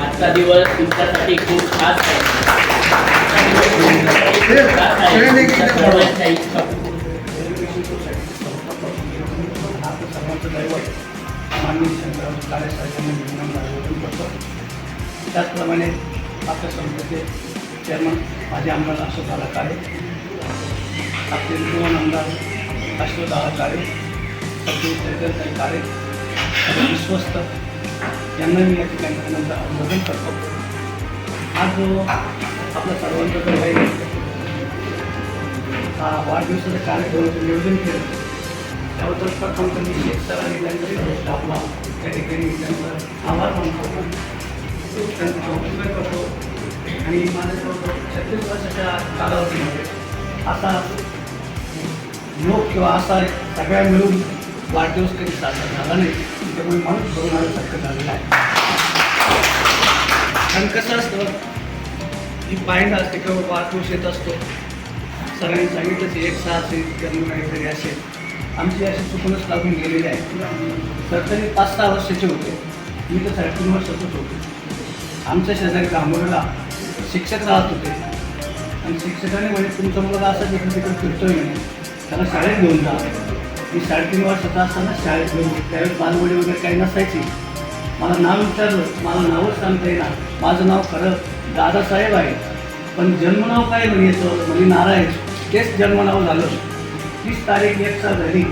आजचा दिवस तुमच्यासाठी खूप खास आहे. त्याचप्रमाणे आपल्या संस्थेचे चेअरमन माझे आमदार अशोकदादा काळे, आपले दोन आमदार अशोकदादा काळे, सचिव काळे, विश्वस्त यांना मी या ठिकाणी अभिवादन करतो. आज जो आपल्या सर्वांचा जो काही हा वाढदिवसाचा कार्यक्रमाचं नियोजन केलं त्याबद्दल प्रथम त्यांनी शेख सर आणि त्यांचा आपला त्या ठिकाणी त्यांचा आभार मानतो, त्यांचं कौतुक करतो. आणि माझ्या जवळजवळ 36 वर्षाच्या कालावधीमध्ये असा लोक किंवा असा सगळ्या मिळून वाढदिवस कधी साजरा झाला नाही, त्यामुळे माणूस बघण्यासारखं झालेलं आहे. कारण कसं असतं ही पाहिलं असते किंवा वाढदिवस येत असतो, सगळ्यांनी सांगितलं की 1 6 असेल जन्म काहीतरी असेल, आमची अशी चुकूनच लागून गेलेली आहे. तर तरी 5 6 वर्षाचे होते, मी तर 3.5 वर्षाचंच होतो. आमच्या शेजारी गांभोळीला शिक्षक राहत होते आणि शिक्षकाने म्हणे तुमचा मुलगा असा तिकडे तिकडे फिरतोय म्हणे, त्याला शाळेत घेऊन जा. मी 3.5 वर्षाचा असताना शाळेत घेऊन त्यावेळेस बालवडी वगैरे काही नसायची. मला नाव विचारलं, मला नावच सांगता येणार. माझं नाव खरं दादासाहेब आहे, पण जन्मनाव काय म्हणायचं म्हणजे नारायण, तेच जन्मनाव झालं. 30 तारीख 1 झाली.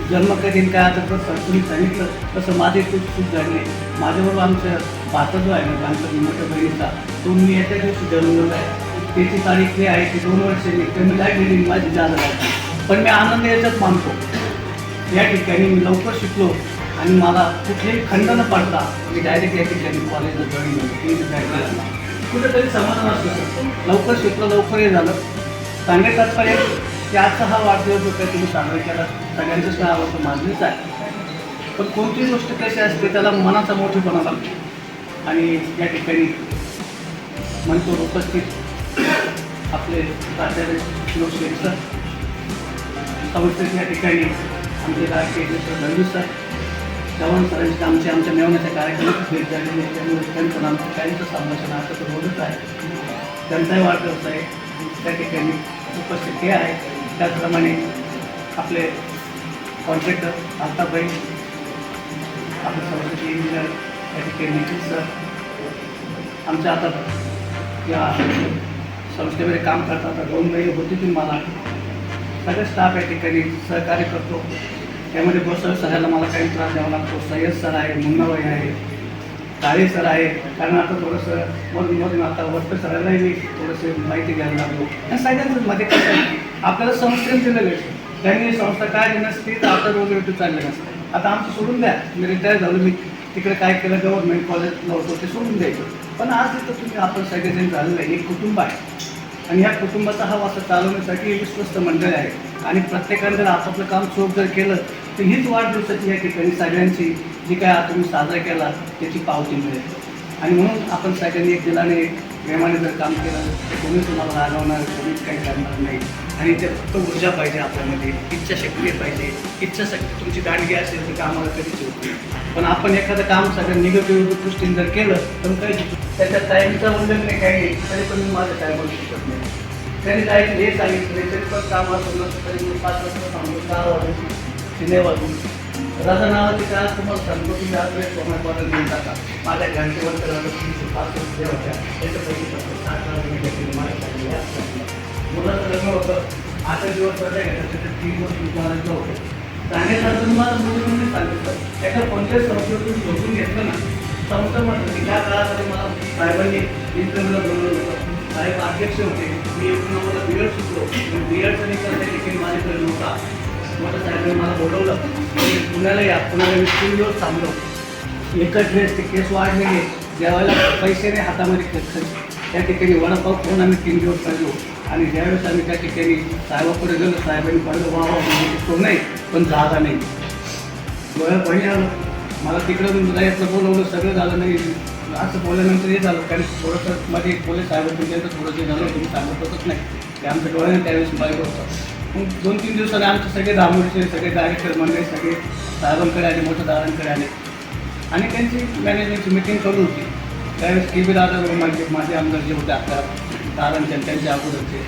जन्म कधी काय आता तर तुम्ही सांगितलं तसं माझे चूक झाली. माझ्याबरोबर आमच्या भाचा जो आहे म्हणजे आमच्या मोठ्या बहिणीचा, तो मी एका दिवशी जन्मलेला आहे. त्याची तारीख हे आहे की 2 वर्षांनी कमी लागलेली माझी जादा लागली. पण मी आनंद याच्यात मानतो. या ठिकाणी मी लवकर शिकलो आणि मला कुठलेही खंड न पडता मी डायरेक्ट या ठिकाणी कॉलेजला जॉईन झालो. कुठेतरी समाधान असतं. लवकर शिकलो, लवकर हे झालं. सांगायचं तात्पर्य की आजचा हा वाढदिवस जो काही तुम्ही साजरा केला सगळ्यांचंच काय आवडतं माझंच आहे. पण कोणतीही गोष्ट कशी असते त्याला मनाचा मोठेपणा लागतो. आणि या ठिकाणी म्हणतो उपस्थित आपले प्राचार्य लोकशेख सर, समस्तेत या ठिकाणी आमचे राजकीय धनवी सर, चव्हाण सरांची आमच्या मेवण्याच्या कार्यक्रमात भेट झालेली आहे. त्यामुळे त्यांचं आमचं काहींचं संभाषण असं तर होतच आहे. त्यांचाही वाढदिवस आहे, त्या ठिकाणी उपस्थित हे आहे. त्याचप्रमाणे आपले कॉन्ट्रॅक्टर आलताबाई, आपले संस्थेचे इंजिनियर या ठिकाणी निखिल सर, आमच्या आता या संस्थेमध्ये काम करतात 2 महिने होते तुम्ही मला. सगळे स्टाफ या ठिकाणी सहकार्य करतो. त्यामध्ये गोसावी सरायला मला काही त्रास द्यावा लागतो. सय्यद सर आहे, मुन्नाबाई आहे, काळे सर आहे. कारण आता थोडंसं मधून आता वस्त्र सरायलाही मी थोडंसं माहिती घ्यायला लागलो. या सगळ्यांचं मध्ये कसं आहे आपल्याला संस्थेने दिलं गेलं. त्यांनी संस्था काय नसती तर आता रोज रोज चाललं नसतं. आता आमचं सोडून द्या, मी रिटायर झालो. मी तिकडे काय केलं गव्हर्नमेंट कॉलेजला होतो ते सोडून द्यायचं. पण आज तिथं तुम्ही आपण सगळेजण झालेलं आहे, एक कुटुंब आहे. आणि ह्या कुटुंबाचा हा वासा चालवण्यासाठी विश्वस्त मंडळ आहे. आणि प्रत्येकाने जर आपापलं काम चोख जर केलं तर हीच वाढदिवसाची या ठिकाणी सगळ्यांची जी काय तुम्ही साजरा केला त्याची पावती मिळेल. आणि म्हणून आपण सगळ्यांनी एक दिलाने प्रेमाने जर काम केलं तर कोणी तुम्हाला रागवणार, कोणीच काही करणार नाही. आणि ते फक्त ऊर्जा पाहिजे आपल्यामध्ये, इच्छाशक्ती पाहिजे. इच्छाशक्ती तुमची दांडगी असेल तर कामाला कधीच होत नाही. पण आपण एखादं काम सगळं निगेटिव्ह दृष्टीने जर केलं तर काही त्याच्या टाईमचा उल्लेख नाही, काही नाही, तरी पण मी माझं काय बोलू शकत नाही. त्यांनी काय हे सांगितलं तरी पण काम असं नसतं तरी मी 5 वाजता सांगतो, 4 वाजून सिने वाजून राजा नावाची काय तुम्हाला सांगतो की आज वेळ सोमवार घेऊन टाका. माझ्या घंटेवर तर 5 वर्ष होत्या त्याच्यापैकी 7 मुलाचं लग्न होतं. 8 दिवस रजा घेतात, त्याच्यात 3 वर्ष विचारायचं होतं. सांगायचं तुम्हाला मुलींनी सांगितलं एका कोणत्याही संस्थेतून झोपून घेतलं ना संस्था म्हटलं की त्या काळामध्ये मला साहेबांनी इंटरव्ह्यूला बोलवलं होतं. साहेब अध्यक्ष होते. मी मला BEd शिकलो. BEdचा निकाल त्या ठिकाणी माझ्याकडे नव्हता. मोठ्या साहेबांनी मला बोलवलं की पुण्याला या. पुण्याला मी 3 दिवस थांबलो. एकच ड्रेस ते केस वाढलेले, ज्यावेळेला पैसे नाही हातामध्ये त्या ठिकाणी वडापाव खाऊन आम्ही 3 दिवस काढलो. आणि ज्यावेळेस आम्ही त्या ठिकाणी साहेबाकडे गेलो, साहेबांनी पाहिलं वा तो नाही पण जागा नाही. डोळ्यात पाणी आलं. मला तिकडं जायचं बोलवलं, सगळं झालं नाही. असं बोलल्यानंतर हे झालं कारण थोडंसं मध्ये पोलीस साहेबांनी त्यांचं थोडंसं झालं, तुम्ही सांगत होतच नाही ते आमच्या डोळ्याने त्यावेळेस पाहिलं होतं. मग 2-3 दिवसाने आमचे सगळे धामोडीचे सगळे डायरेक्टर मंडळी सगळे साहेबांकडे आले, मोठ्या दादांकडे आले आणि त्यांची मॅनेजमेंटची मिटिंग चालू होती. त्यावेळेस के बी दादा माझे आमदार जे होते आपल्या दादांच्या त्यांच्या अगोदरचे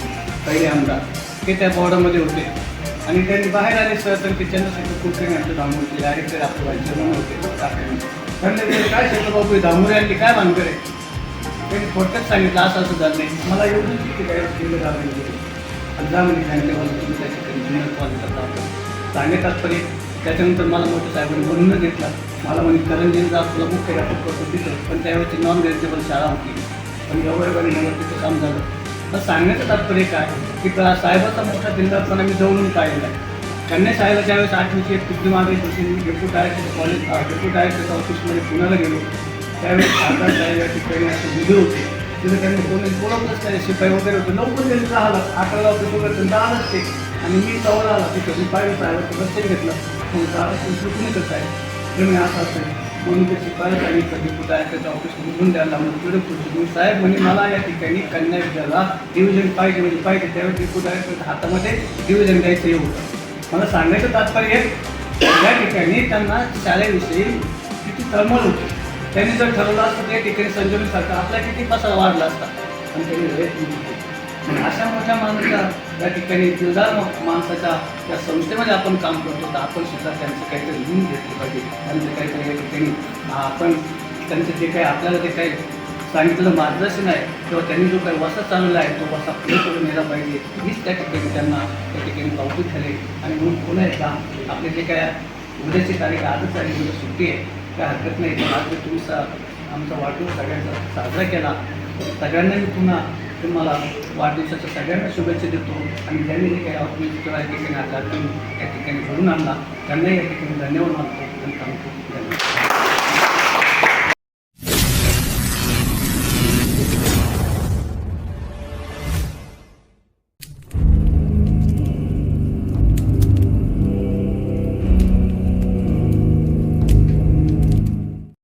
पहिले आमदार ते त्या बॉर्डरमध्ये होते. आणि त्यांनी बाहेर आले सर तर ते चंद्रशेखर कुलकर्णी आमच्या धामोडीचे डायरेक्टर आपले व्हायचे होते. त्यांनी काय शेखर बाबू धामोरे यांनी काय भानकर आहे त्यांनी थोडक्यात सांगितलं असं असं झालं नाही. मला एवढं की काय केलं जा म्हणजे सांगितलं तुम्ही त्या ठिकाणी कॉल करता सांगत तात्पर्य. त्याच्यानंतर मला मोठ्या साहेबांनी बोलून घेतला. मला म्हणजे करंजीला तुला मुख्य व्यापक करतो तिथं, पण त्यावेळेची नॉन ग्रॅज्युएबल शाळा होती. पण एवढं मला तिथं काम झालं. तर सांगण्याचं तात्पर्य काय की साहेबाचा मोठा जिल्हापणा मी जवळून पाहिलेला आहे. कन्या शाळेला ज्यावेळेस 8वीची एक कुठली मागे होती, मी डेप्युटी डायरेक्टर कॉलेज डेप्युटी डायरेक्टरच्या ऑफिसमध्ये पुण्याला गेलो. त्यावेळेस खासदार साहेब या ठिकाणी असे विधी होते. तिथे त्यांनी कोणी बोलवतच नाही, शिपाई वगैरे होते. लवकर त्यांनी राहिला 11ला ऑफिस वगैरे त्यांचं आलंच ते. आणि मी 14ला आला तिथं शिपाई साहेबांचं रस्ते घेतलं. मग दादा कुणी कसं आहे तुम्ही असं असेल म्हणून ते शिपाई सांगितलं डेप्युटी डायरेक्टरच्या ऑफिसमध्ये घेऊन द्यायला लागलं. पुढे पुढे साहेब म्हणजे मला या ठिकाणी कन्या विद्याला डिव्हिजन पाहिजे म्हणजे पाहिजे. त्यावेळेस डेप्युटी डायरेक्टरच्या हातामध्ये डिव्हिजन द्यायचं हे होतं. मला सांगायचं तात्पर्य या ठिकाणी त्यांना शाळेविषयी किती तळमळ होती. त्यांनी जर ठरवलं असतं त्या ठिकाणी संजीवनीसारखं आपला किती पसारा वाढला असता. आणि त्यांनी अशा मोठ्या माणसाच्या या ठिकाणी दिलदार माणसाच्या त्या संस्थेमध्ये आपण काम करतो तर आपण सुद्धा त्यांचं काहीतरी लिहून घेतलं पाहिजे. त्यांचं काहीतरी या ठिकाणी आपण त्यांचं जे काही आपल्याला जे काही सांगितलेलं मार्गदर्शन आहे किंवा त्यांनी जो काही वसा चालवला आहे तो वसा पुढे करून नेला पाहिजे. हीच त्या ठिकाणी त्यांना त्या ठिकाणी कौतुक झाले. आणि म्हणून पुन्हा एकदा आपले जे काय उद्याची तारीख आजच आहे, उद्या सुट्टी आहे, काय हरकत नाही. पण आज तुम्ही आमचा वाढदिवस सगळ्यांचा साजरा केला. सगळ्यांना मी पुन्हा तुम्हाला वाढदिवसाच्या सगळ्यांना शुभेच्छा देतो. आणि ज्यांनी जे काही आउटरीच किंवा या ठिकाणी आता त्या ठिकाणी घडून आणला त्यांनाही या ठिकाणी धन्यवाद मानतो.